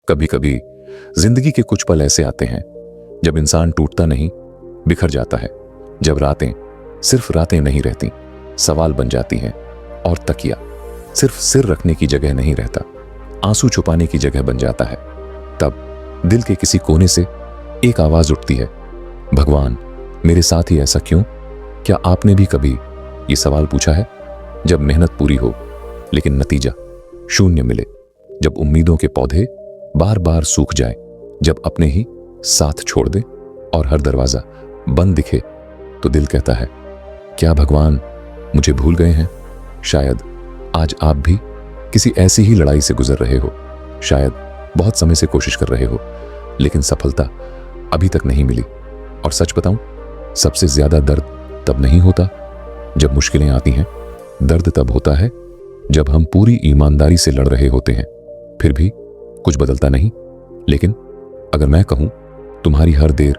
कभी कभी जिंदगी के कुछ पल ऐसे आते हैं जब इंसान टूटता नहीं, बिखर जाता है। जब रातें सिर्फ रातें नहीं रहती, सवाल बन जाती हैं, और तकिया सिर्फ सिर रखने की जगह नहीं रहता, आंसू छुपाने की जगह बन जाता है। तब दिल के किसी कोने से एक आवाज उठती है, भगवान मेरे साथ ही ऐसा क्यों? क्या आपने भी कभी ये सवाल पूछा है? जब मेहनत पूरी हो लेकिन नतीजा शून्य मिले, जब उम्मीदों के पौधे बार बार सूख जाए, जब अपने ही साथ छोड़ दे और हर दरवाजा बंद दिखे, तो दिल कहता है, क्या भगवान मुझे भूल गए हैं? शायद आज आप भी किसी ऐसी ही लड़ाई से गुजर रहे हो। शायद बहुत समय से कोशिश कर रहे हो, लेकिन सफलता अभी तक नहीं मिली। और सच बताऊं, सबसे ज्यादा दर्द तब नहीं होता जब मुश्किलें आती हैं। दर्द तब होता है जब हम पूरी ईमानदारी से लड़ रहे होते हैं, फिर भी कुछ बदलता नहीं। लेकिन अगर मैं कहूं, तुम्हारी हर देर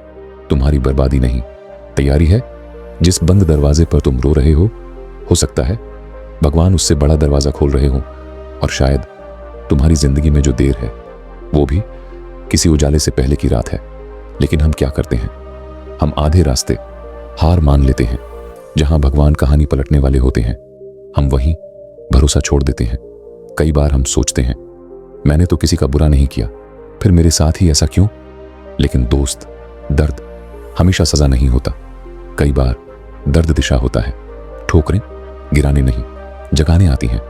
तुम्हारी बर्बादी नहीं, तैयारी है। जिस बंद दरवाजे पर तुम रो रहे हो सकता है भगवान उससे बड़ा दरवाजा खोल रहे हो। और शायद तुम्हारी जिंदगी में जो देर है वो भी किसी उजाले से पहले की रात है। लेकिन हम क्या करते हैं? हम आधे रास्ते हार मान लेते हैं। जहां भगवान कहानी पलटने वाले होते हैं, हम वहीं भरोसा छोड़ देते हैं। कई बार हम सोचते हैं, मैंने तो किसी का बुरा नहीं किया, फिर मेरे साथ ही ऐसा क्यों? लेकिन दोस्त, दर्द हमेशा सजा नहीं होता। कई बार दर्द दिशा होता है। ठोकरें गिराने नहीं, जगाने आती हैं।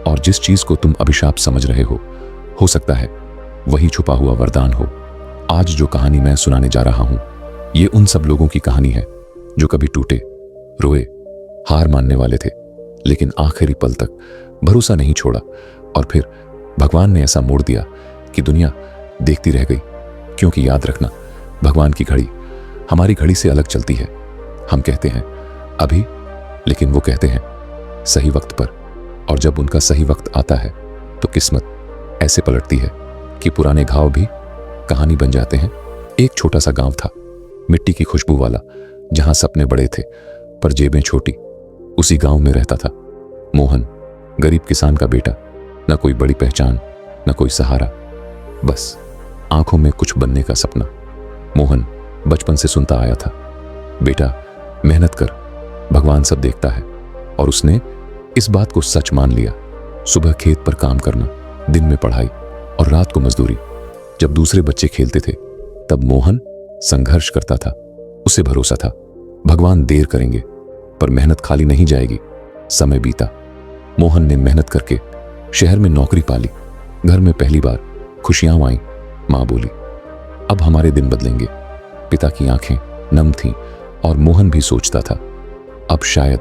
और जिस चीज को तुम अभिशाप समझ रहे हो सकता है वही छुपा हुआ वरदान हो। आज जो कहानी मैं सुनाने जा रहा हूं, ये उन सब लोगों की कहानी है जो कभी टूटे, रोए, हार मानने वाले थे, लेकिन आखिरी पल तक भरोसा नहीं छोड़ा। और फिर भगवान ने ऐसा मोड़ दिया कि दुनिया देखती रह गई। क्योंकि याद रखना, भगवान की घड़ी हमारी घड़ी से अलग चलती है। हम कहते हैं अभी, लेकिन वो कहते हैं सही वक्त पर। और जब उनका सही वक्त आता है तो किस्मत ऐसे पलटती है कि पुराने घाव भी कहानी बन जाते हैं। एक छोटा सा गांव था, मिट्टी की खुशबू वाला, जहां सपने बड़े थे पर जेबें छोटी। उसी गांव में रहता था मोहन, गरीब किसान का बेटा। न कोई बड़ी पहचान, न कोई सहारा, बस आंखों में कुछ बनने का सपना। मोहन बचपन से सुनता आया था, बेटा मेहनत कर, भगवान सब देखता है। और उसने इस बात को सच मान लिया। सुबह खेत पर काम करना, दिन में पढ़ाई और रात को मजदूरी। जब दूसरे बच्चे खेलते थे तब मोहन संघर्ष करता था। उसे भरोसा था भगवान देर करेंगे पर मेहनत खाली नहीं जाएगी। समय बीता, मोहन ने मेहनत करके शहर में नौकरी पाली। घर में पहली बार खुशियां आईं। मां बोली, अब हमारे दिन बदलेंगे। पिता की आंखें नम थीं और मोहन भी सोचता था, अब शायद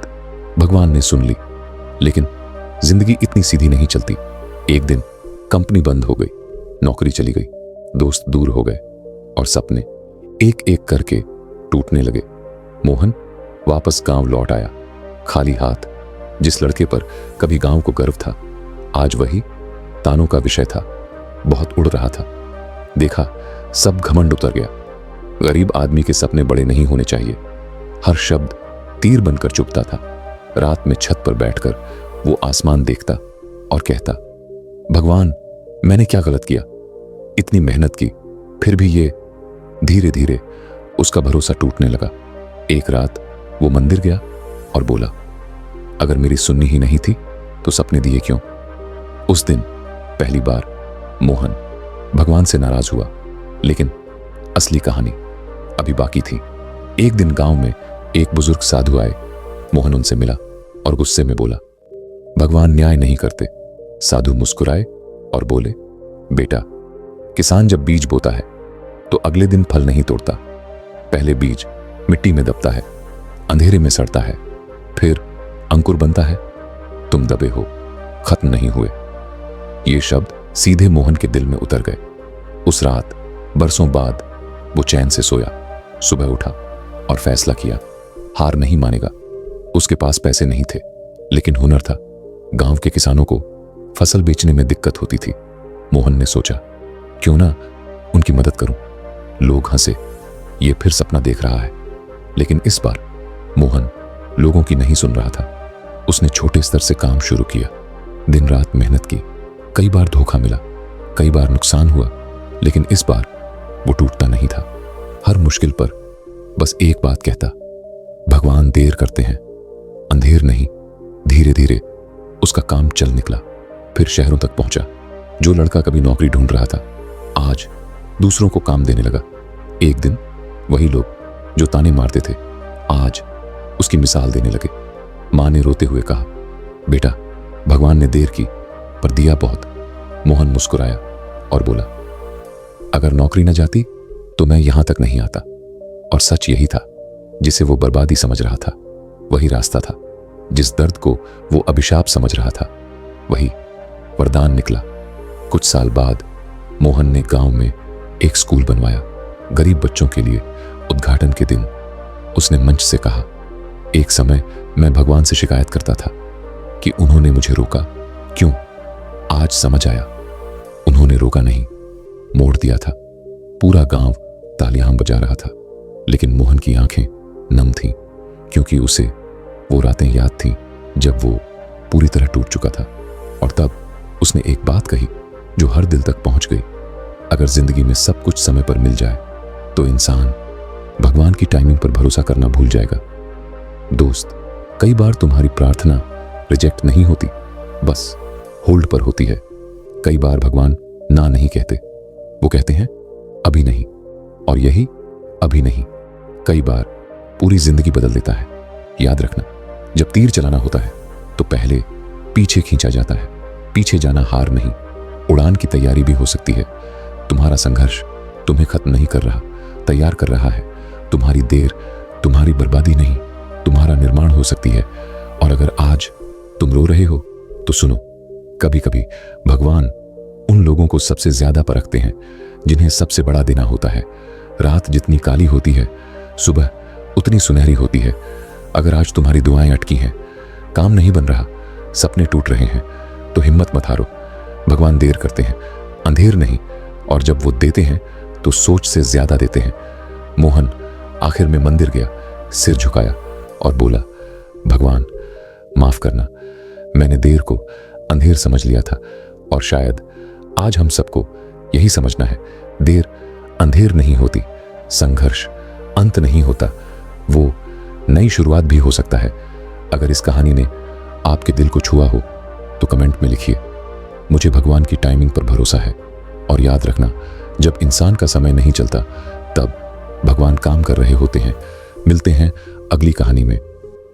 भगवान ने सुन ली। लेकिन जिंदगी इतनी सीधी नहीं चलती। एक दिन कंपनी बंद हो गई, नौकरी चली गई, दोस्त दूर हो गए और सपने एक एक करके टूटने लगे। मोहन वापस गांव लौट आया, खाली हाथ। जिस लड़के पर कभी गांव को गर्व था, आज वही तानों का विषय था। बहुत उड़ रहा था। देखा, सब घमंड उतर गया। गरीब आदमी के सपने बड़े नहीं होने चाहिए। हर शब्द तीर बनकर चुभता था। रात में छत पर बैठकर वो आसमान देखता और कहता, भगवान मैंने क्या गलत किया? इतनी मेहनत की, फिर भी ये। धीरे धीरे उसका भरोसा टूटने लगा। एक रात वो मंदिर गया और बोला, अगर मेरी सुन्नी ही नहीं थी तो सपने दिए क्यों? उस दिन पहली बार मोहन भगवान से नाराज हुआ। लेकिन असली कहानी अभी बाकी थी। एक दिन गांव में एक बुजुर्ग साधु आए। मोहन उनसे मिला और गुस्से में बोला, भगवान न्याय नहीं करते। साधु मुस्कुराए और बोले, बेटा किसान जब बीज बोता है तो अगले दिन फल नहीं तोड़ता। पहले बीज मिट्टी में दबता है, अंधेरे में सड़ता है, फिर अंकुर बनता है। तुम दबे हो, खत्म नहीं हुए। ये शब्द सीधे मोहन के दिल में उतर गए। उस रात बरसों बाद वो चैन से सोया। सुबह उठा और फैसला किया, हार नहीं मानेगा। उसके पास पैसे नहीं थे, लेकिन हुनर था। गांव के किसानों को फसल बेचने में दिक्कत होती थी। मोहन ने सोचा, क्यों ना उनकी मदद करूं। लोग हंसे, ये फिर सपना देख रहा है। लेकिन इस बार मोहन लोगों की नहीं सुन रहा था। उसने छोटे स्तर से काम शुरू किया, दिन रात मेहनत की। कई बार धोखा मिला, कई बार नुकसान हुआ, लेकिन इस बार वो टूटता नहीं था। हर मुश्किल पर बस एक बात कहता, भगवान देर करते हैं, अंधेर नहीं। धीरे धीरे उसका काम चल निकला, फिर शहरों तक पहुंचा। जो लड़का कभी नौकरी ढूंढ रहा था, आज दूसरों को काम देने लगा। एक दिन वही लोग जो ताने मारते थे, आज उसकी मिसाल देने लगे। मां ने रोते हुए कहा, बेटा, भगवान ने देर की पर दिया बहुत। मोहन मुस्कुराया और बोला, अगर नौकरी न जाती तो मैं यहां तक नहीं आता। और सच यही था। जिसे वो बर्बादी समझ रहा था, वही रास्ता था। जिस दर्द को वो अभिशाप समझ रहा था, वही वरदान निकला। कुछ साल बाद मोहन ने गांव में एक स्कूल बनवाया, गरीब बच्चों के लिए। उद्घाटन के दिन उसने मंच से कहा, एक समय मैं भगवान से शिकायत करता था कि उन्होंने मुझे रोका क्यों। आज समझ आया, उन्होंने रोका नहीं, मोड़ दिया था। पूरा गांव तालियां बजा रहा था, लेकिन मोहन की आंखें नम थीं, क्योंकि उसे वो रातें याद थीं जब वो पूरी तरह टूट चुका था। और तब उसने एक बात कही जो हर दिल तक पहुंच गई, अगर जिंदगी में सब कुछ समय पर मिल जाए तो इंसान भगवान की टाइमिंग पर भरोसा करना भूल जाएगा। दोस्त, कई बार तुम्हारी प्रार्थना रिजेक्ट नहीं होती, बस होल्ड पर होती है। कई बार भगवान ना नहीं कहते, वो कहते हैं अभी नहीं, और यही अभी नहीं कई बार पूरी जिंदगी बदल देता है। याद रखना, जब तीर चलाना होता है तो पहले पीछे खींचा जाता है। पीछे जाना हार नहीं, उड़ान की तैयारी भी हो सकती है। तुम्हारा संघर्ष तुम्हें खत्म नहीं कर रहा, तैयार कर रहा है। तुम्हारी देर तुम्हारी बर्बादी नहीं, तुम्हारा निर्माण हो सकती है। और अगर आज तुम रो रहे हो तो सुनो, कभी कभी भगवान उन लोगों को सबसे ज्यादा परखते हैं जिन्हें सबसे बड़ा देना होता है। रात जितनी काली होती है, सुबह उतनी सुनहरी होती है। अगर आज तुम्हारी दुआएं अटकी हैं, काम नहीं बन रहा, सपने टूट रहे हैं, तो हिम्मत मत हारो। भगवान देर करते हैं, अंधेर नहीं। और जब वो देते हैं तो सोच से ज्यादा देते हैं। मोहन आखिर में मंदिर गया, सिर झुकाया और बोला, भगवान माफ करना, मैंने देर को अंधेर समझ लिया था। और शायद आज हम सबको यही समझना है, देर अंधेर नहीं होती, संघर्ष अंत नहीं होता, वो नई शुरुआत भी हो सकता है। अगर इस कहानी ने आपके दिल को छुआ हो तो कमेंट में लिखिए, मुझे भगवान की टाइमिंग पर भरोसा है। और याद रखना, जब इंसान का समय नहीं चलता तब भगवान काम कर रहे होते हैं। मिलते हैं अगली कहानी में,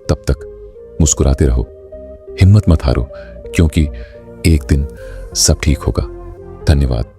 तब तक मुस्कुराते रहो, हिम्मत मत हारो, क्योंकि एक दिन सब ठीक होगा। धन्यवाद।